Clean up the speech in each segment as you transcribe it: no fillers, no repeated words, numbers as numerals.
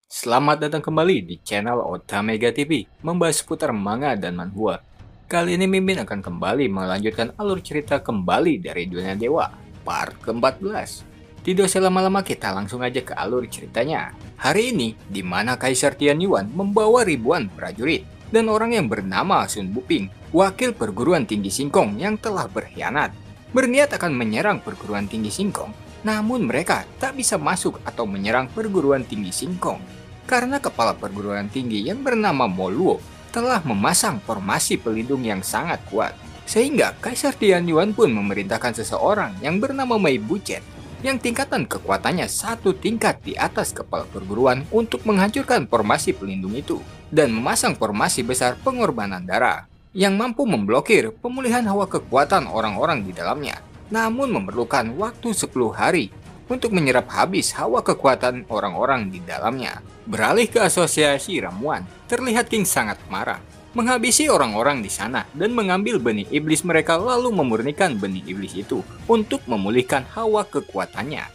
Selamat datang kembali di channel Otamega TV, membahas seputar manga dan manhwa. Kali ini Mimin akan kembali melanjutkan alur cerita kembali dari Dunia Dewa, part ke-14. Tidak usah lama-lama, kita langsung aja ke alur ceritanya. Hari ini, di mana Kaisar Tian Yuan membawa ribuan prajurit dan orang yang bernama Sun Buping, wakil perguruan tinggi Singkong yang telah berkhianat, berniat akan menyerang perguruan tinggi Singkong. Namun mereka tak bisa masuk atau menyerang perguruan tinggi Singkong karena kepala perguruan tinggi yang bernama Moluo telah memasang formasi pelindung yang sangat kuat. Sehingga Kaisar Tian Yuan pun memerintahkan seseorang yang bernama Mei Buchen yang tingkatan kekuatannya satu tingkat di atas kepala perguruan untuk menghancurkan formasi pelindung itu dan memasang formasi besar pengorbanan darah yang mampu memblokir pemulihan hawa kekuatan orang-orang di dalamnya, namun memerlukan waktu 10 hari untuk menyerap habis hawa kekuatan orang-orang di dalamnya. Beralih ke asosiasi ramuan, terlihat King sangat marah, menghabisi orang-orang di sana dan mengambil benih iblis mereka lalu memurnikan benih iblis itu untuk memulihkan hawa kekuatannya.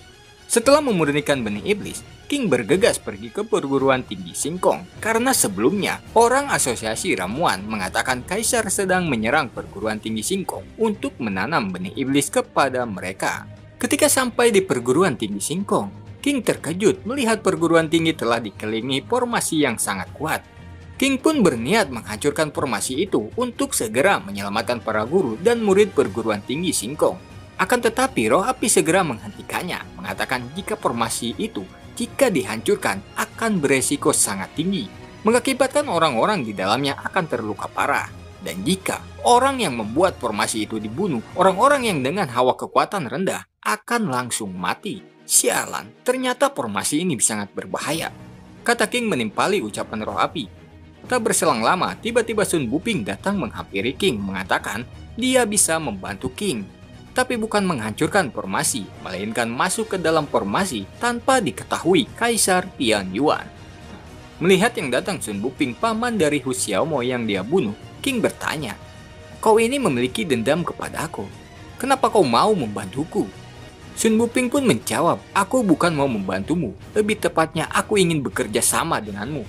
Setelah memurnikan benih iblis, King bergegas pergi ke perguruan tinggi Singkong karena sebelumnya orang asosiasi ramuan mengatakan Kaisar sedang menyerang perguruan tinggi Singkong untuk menanam benih iblis kepada mereka. Ketika sampai di perguruan tinggi Singkong, King terkejut melihat perguruan tinggi telah dikelilingi formasi yang sangat kuat. King pun berniat menghancurkan formasi itu untuk segera menyelamatkan para guru dan murid perguruan tinggi Singkong. Akan tetapi roh api segera menghentikannya, mengatakan jika formasi itu jika dihancurkan akan beresiko sangat tinggi, mengakibatkan orang-orang di dalamnya akan terluka parah. Dan jika orang yang membuat formasi itu dibunuh, orang-orang yang dengan hawa kekuatan rendah akan langsung mati. Sialan, ternyata formasi ini sangat berbahaya, kata King menimpali ucapan roh api. Tak berselang lama, tiba-tiba Sun Buping datang menghampiri King mengatakan dia bisa membantu King, tapi bukan menghancurkan formasi, melainkan masuk ke dalam formasi tanpa diketahui Kaisar Tian Yuan. Melihat yang datang Sun Buping, paman dari Hu Xiaomo yang dia bunuh, King bertanya, "Kau ini memiliki dendam kepada aku. Kenapa kau mau membantuku?" Sun Buping pun menjawab, "Aku bukan mau membantumu, lebih tepatnya aku ingin bekerja sama denganmu.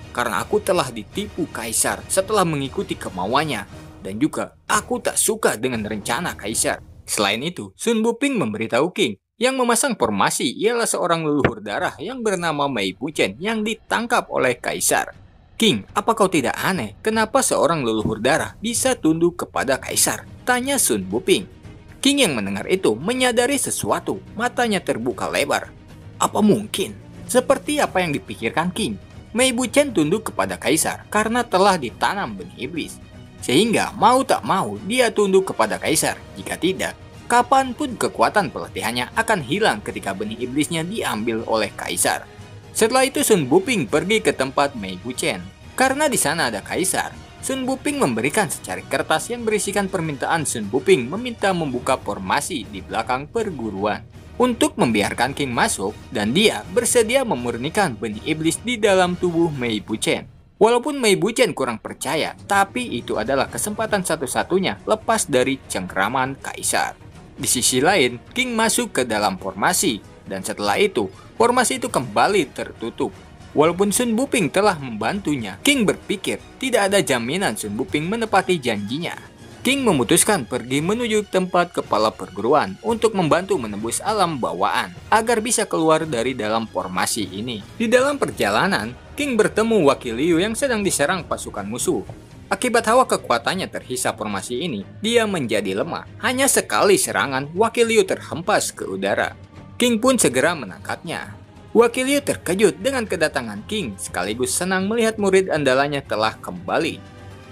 Karena aku telah ditipu Kaisar setelah mengikuti kemauannya, dan juga aku tak suka dengan rencana Kaisar." Selain itu, Sun Buping memberitahu King yang memasang formasi ialah seorang leluhur darah yang bernama Mei Buchen yang ditangkap oleh Kaisar. "King, apa kau tidak aneh kenapa seorang leluhur darah bisa tunduk kepada Kaisar?" tanya Sun Buping. King yang mendengar itu menyadari sesuatu, matanya terbuka lebar. Apa mungkin? Seperti apa yang dipikirkan King, Mei Buchen tunduk kepada Kaisar karena telah ditanam benih iblis. Sehingga mau tak mau dia tunduk kepada Kaisar. Jika tidak, kapanpun kekuatan pelatihannya akan hilang ketika benih iblisnya diambil oleh Kaisar. Setelah itu Sun Buping pergi ke tempat Mei Buchen. Karena di sana ada Kaisar, Sun Buping memberikan secari kertas yang berisikan permintaan Sun Buping meminta membuka formasi di belakang perguruan untuk membiarkan King masuk dan dia bersedia memurnikan benih iblis di dalam tubuh Mei Buchen. Walaupun Mei Buchen kurang percaya, tapi itu adalah kesempatan satu-satunya lepas dari cengkraman Kaisar. Di sisi lain, King masuk ke dalam formasi dan setelah itu, formasi itu kembali tertutup. Walaupun Sun Buping telah membantunya, King berpikir tidak ada jaminan Sun Buping menepati janjinya. King memutuskan pergi menuju tempat kepala perguruan untuk membantu menembus alam bawaan agar bisa keluar dari dalam formasi ini. Di dalam perjalanan, King bertemu Wakil Liu yang sedang diserang pasukan musuh. Akibat hawa kekuatannya terhisap formasi ini, dia menjadi lemah. Hanya sekali serangan, Wakil Liu terhempas ke udara. King pun segera menangkapnya. Wakil Liu terkejut dengan kedatangan King, sekaligus senang melihat murid andalanya telah kembali.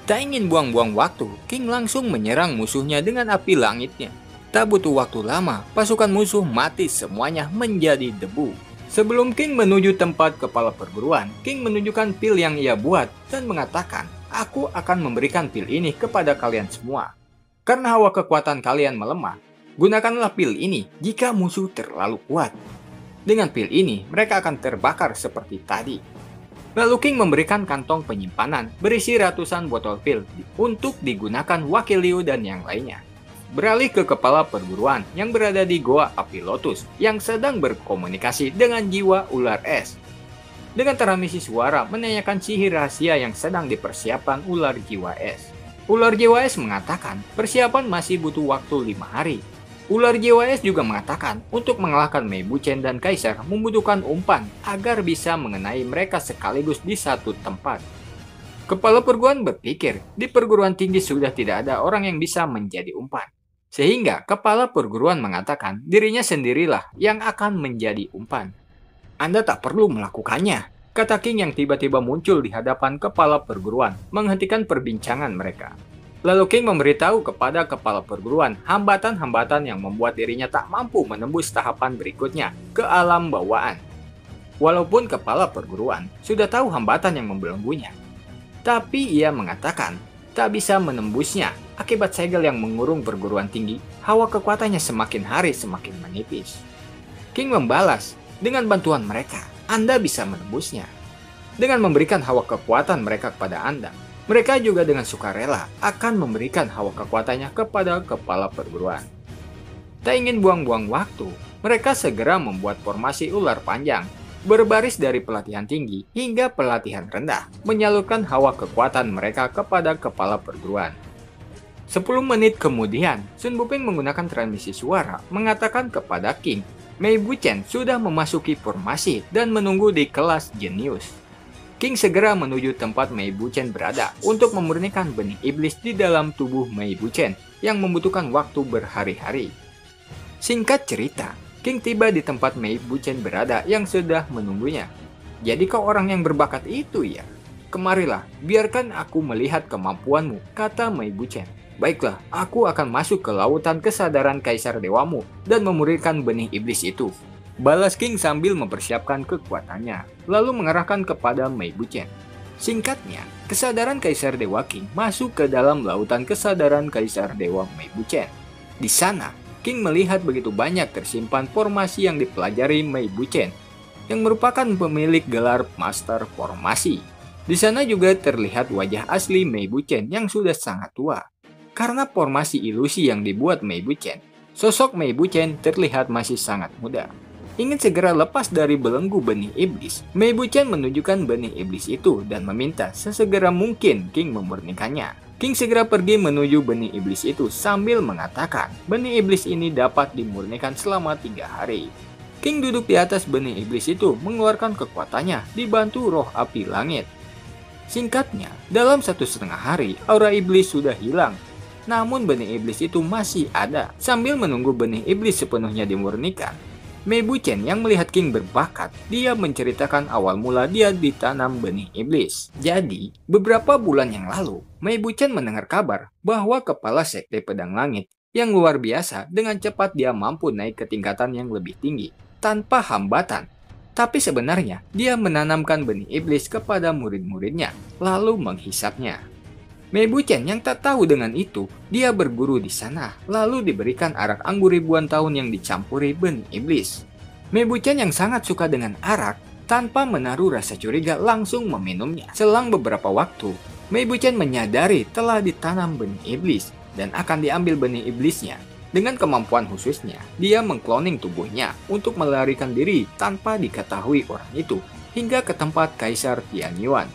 Tak ingin buang-buang waktu, King langsung menyerang musuhnya dengan api langitnya. Tak butuh waktu lama, pasukan musuh mati semuanya menjadi debu. Sebelum King menuju tempat kepala perguruan, King menunjukkan pil yang ia buat dan mengatakan, "Aku akan memberikan pil ini kepada kalian semua. Karena hawa kekuatan kalian melemah, gunakanlah pil ini jika musuh terlalu kuat. Dengan pil ini, mereka akan terbakar seperti tadi." Lalu King memberikan kantong penyimpanan berisi ratusan botol pil untuk digunakan Wakil Liu dan yang lainnya. Beralih ke kepala perguruan yang berada di Goa Api Lotus yang sedang berkomunikasi dengan jiwa ular es. dengan transmisi suara menanyakan sihir rahasia yang sedang dipersiapkan ular jiwa es. Ular jiwa es mengatakan persiapan masih butuh waktu 5 hari. Ular jiwa es juga mengatakan untuk mengalahkan Mei Buchen dan Kaisar membutuhkan umpan agar bisa mengenai mereka sekaligus di satu tempat. Kepala perguruan berpikir di perguruan tinggi sudah tidak ada orang yang bisa menjadi umpan. Sehingga kepala perguruan mengatakan dirinya sendirilah yang akan menjadi umpan. Anda tak perlu melakukannya, kata King yang tiba-tiba muncul di hadapan kepala perguruan, menghentikan perbincangan mereka. Lalu King memberitahu kepada kepala perguruan hambatan-hambatan yang membuat dirinya tak mampu menembus tahapan berikutnya ke alam bawaan. Walaupun kepala perguruan sudah tahu hambatan yang membelenggunya, tapi ia mengatakan tak bisa menembusnya akibat segel yang mengurung perguruan tinggi. Hawa kekuatannya semakin hari semakin menipis. King membalas, dengan bantuan mereka, Anda bisa menembusnya. Dengan memberikan hawa kekuatan mereka kepada Anda, mereka juga dengan sukarela akan memberikan hawa kekuatannya kepada kepala perguruan. Tak ingin buang-buang waktu, mereka segera membuat formasi ular panjang, berbaris dari pelatihan tinggi hingga pelatihan rendah, menyalurkan hawa kekuatan mereka kepada kepala perguruan. 10 menit kemudian, Sun Bupeng menggunakan transmisi suara mengatakan kepada King, Mei Buchen sudah memasuki formasi dan menunggu di kelas jenius. King segera menuju tempat Mei Buchen berada untuk memurnikan benih iblis di dalam tubuh Mei Buchen yang membutuhkan waktu berhari-hari. Singkat cerita, King tiba di tempat Mei Buchen berada yang sudah menunggunya. Jadi kau orang yang berbakat itu ya? Kemarilah, biarkan aku melihat kemampuanmu, kata Mei Buchen. Baiklah, aku akan masuk ke lautan kesadaran Kaisar Dewamu dan memurnikan benih iblis itu. Balas King sambil mempersiapkan kekuatannya, lalu mengarahkan kepada Mei Buchen. Singkatnya, kesadaran Kaisar Dewa King masuk ke dalam lautan kesadaran Kaisar Dewa Mei Buchen. Di sana, King melihat begitu banyak tersimpan formasi yang dipelajari Mei Buchen, yang merupakan pemilik gelar Master Formasi. Di sana juga terlihat wajah asli Mei Buchen yang sudah sangat tua. Karena formasi ilusi yang dibuat Mei Buchen, sosok Mei Buchen terlihat masih sangat muda. Ingin segera lepas dari belenggu benih iblis, Mei Buchen menunjukkan benih iblis itu dan meminta sesegera mungkin King memurnikannya. King segera pergi menuju benih iblis itu sambil mengatakan benih iblis ini dapat dimurnikan selama 3 hari. King duduk di atas benih iblis itu mengeluarkan kekuatannya dibantu roh api langit. Singkatnya, dalam 1,5 hari aura iblis sudah hilang. Namun benih iblis itu masih ada. Sambil menunggu benih iblis sepenuhnya dimurnikan, Mei Buchen yang melihat King berbakat, dia menceritakan awal mula dia ditanam benih iblis. Jadi, beberapa bulan yang lalu, Mei Buchen mendengar kabar bahwa kepala sekte pedang langit yang luar biasa dengan cepat dia mampu naik ke tingkatan yang lebih tinggi tanpa hambatan. Tapi sebenarnya, dia menanamkan benih iblis kepada murid-muridnya, lalu menghisapnya. Mei Buchen yang tak tahu dengan itu, dia berguru di sana, lalu diberikan arak anggur ribuan tahun yang dicampuri benih iblis. Mei Buchen yang sangat suka dengan arak, tanpa menaruh rasa curiga langsung meminumnya. Selang beberapa waktu, Mei Buchen menyadari telah ditanam benih iblis dan akan diambil benih iblisnya. Dengan kemampuan khususnya, dia mengkloning tubuhnya untuk melarikan diri tanpa diketahui orang itu hingga ke tempat Kaisar Tianyuan.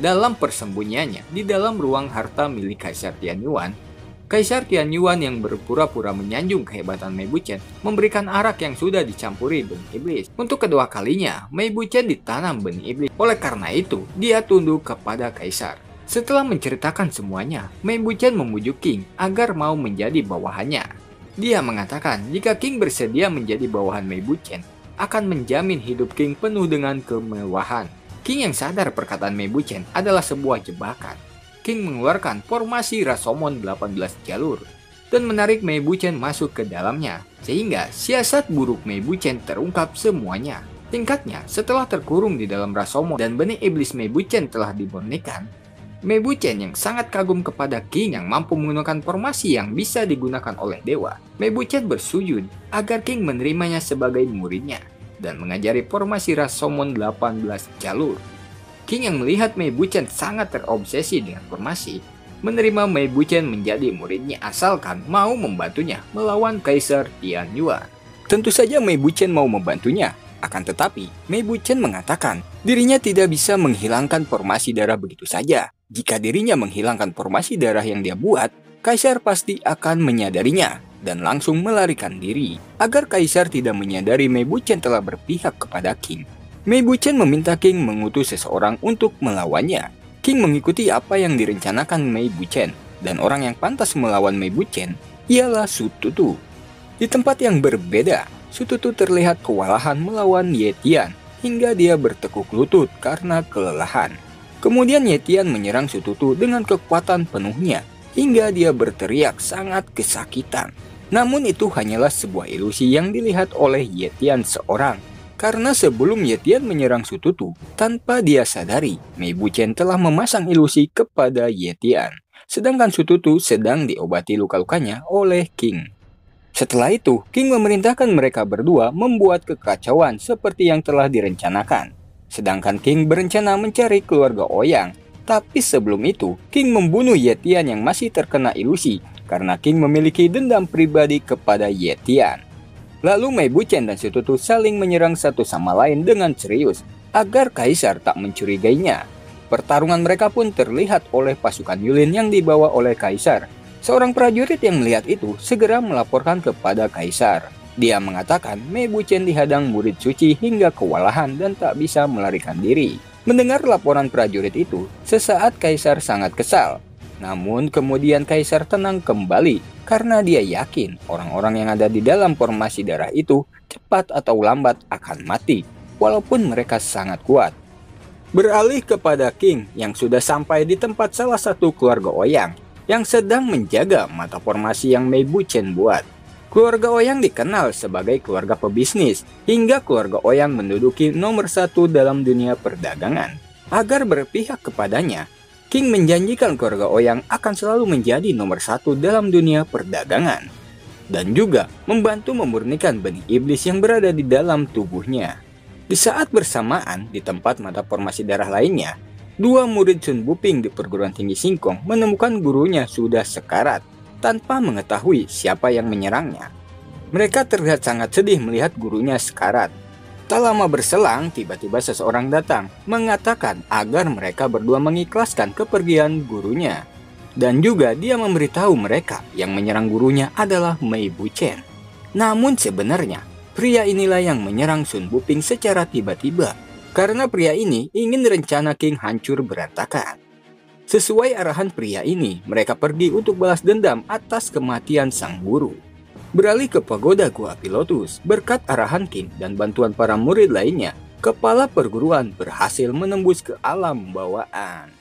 Dalam persembunyiannya di dalam ruang harta milik Kaisar Tianyuan, Kaisar Tianyuan yang berpura-pura menyanjung kehebatan Mei Buchen memberikan arak yang sudah dicampuri benih iblis. Untuk kedua kalinya, Mei Buchen ditanam benih iblis. Oleh karena itu, dia tunduk kepada Kaisar. Setelah menceritakan semuanya, Mei Buchen memujuk King agar mau menjadi bawahannya. Dia mengatakan jika King bersedia menjadi bawahan Mei Buchen, akan menjamin hidup King penuh dengan kemewahan. King yang sadar perkataan Mei Buchen adalah sebuah jebakan. King mengeluarkan formasi Rashomon 18 jalur dan menarik Mei Buchen masuk ke dalamnya, sehingga siasat buruk Mei Buchen terungkap semuanya. Singkatnya, setelah terkurung di dalam Rashomon dan benih iblis Mei Buchen telah dimurnikan, Mei Buchen yang sangat kagum kepada King yang mampu menggunakan formasi yang bisa digunakan oleh dewa, Mei Buchen bersujud agar King menerimanya sebagai muridnya dan mengajari formasi Rashomon 18 jalur. King yang melihat Mei Buchen sangat terobsesi dengan formasi, menerima Mei Buchen menjadi muridnya asalkan mau membantunya melawan Kaisar Tianyuan. Tentu saja Mei Buchen mau membantunya. Akan tetapi, Mei Buchen mengatakan dirinya tidak bisa menghilangkan formasi darah begitu saja. Jika dirinya menghilangkan formasi darah yang dia buat, Kaisar pasti akan menyadarinya dan langsung melarikan diri. Agar Kaisar tidak menyadari Mei Buchen telah berpihak kepada King, Mei Buchen meminta King mengutus seseorang untuk melawannya. King mengikuti apa yang direncanakan Mei Buchen, dan orang yang pantas melawan Mei Buchen ialah Su Tutu. Di tempat yang berbeda, Su Tutu terlihat kewalahan melawan Ye Tian hingga dia bertekuk lutut karena kelelahan. Kemudian Ye Tian menyerang Su Tutu dengan kekuatan penuhnya hingga dia berteriak sangat kesakitan. Namun itu hanyalah sebuah ilusi yang dilihat oleh Ye Tian seorang. Karena sebelum Ye Tian menyerang Su Tutu, tanpa dia sadari, Mei Buchen telah memasang ilusi kepada Ye Tian. Sedangkan Su Tutu sedang diobati luka-lukanya oleh King. Setelah itu, King memerintahkan mereka berdua membuat kekacauan seperti yang telah direncanakan. Sedangkan King berencana mencari keluarga Ouyang. Tapi sebelum itu, King membunuh Ye Tian yang masih terkena ilusi karena King memiliki dendam pribadi kepada Ye Tian. Lalu Mei Buchen dan Su Tutu saling menyerang satu sama lain dengan serius agar Kaisar tak mencurigainya. Pertarungan mereka pun terlihat oleh pasukan Yulin yang dibawa oleh Kaisar. Seorang prajurit yang melihat itu segera melaporkan kepada Kaisar. Dia mengatakan Mei Buchen dihadang murid suci hingga kewalahan dan tak bisa melarikan diri. Mendengar laporan prajurit itu, sesaat Kaisar sangat kesal. Namun kemudian Kaisar tenang kembali karena dia yakin orang-orang yang ada di dalam formasi darah itu cepat atau lambat akan mati, walaupun mereka sangat kuat. Beralih kepada King yang sudah sampai di tempat salah satu keluarga Ouyang yang sedang menjaga mata formasi yang Mei Buchen buat. Keluarga Ouyang dikenal sebagai keluarga pebisnis, hingga keluarga Ouyang menduduki nomor 1 dalam dunia perdagangan. Agar berpihak kepadanya, King menjanjikan keluarga Ouyang akan selalu menjadi nomor 1 dalam dunia perdagangan. Dan juga membantu memurnikan benih iblis yang berada di dalam tubuhnya. Di saat bersamaan, di tempat mata formasi darah lainnya, dua murid Sun Buping di perguruan tinggi Singkong menemukan gurunya sudah sekarat, tanpa mengetahui siapa yang menyerangnya. Mereka terlihat sangat sedih melihat gurunya sekarat. Tak lama berselang, tiba-tiba seseorang datang, mengatakan agar mereka berdua mengikhlaskan kepergian gurunya. Dan juga dia memberitahu mereka yang menyerang gurunya adalah Mei Buchen. Namun sebenarnya, pria inilah yang menyerang Sun Buping secara tiba-tiba. Karena pria ini ingin rencana King hancur berantakan. Sesuai arahan pria ini, mereka pergi untuk balas dendam atas kematian sang guru. Beralih ke pagoda Gua Api Lotus, berkat arahan King dan bantuan para murid lainnya, kepala perguruan berhasil menembus ke alam bawaan.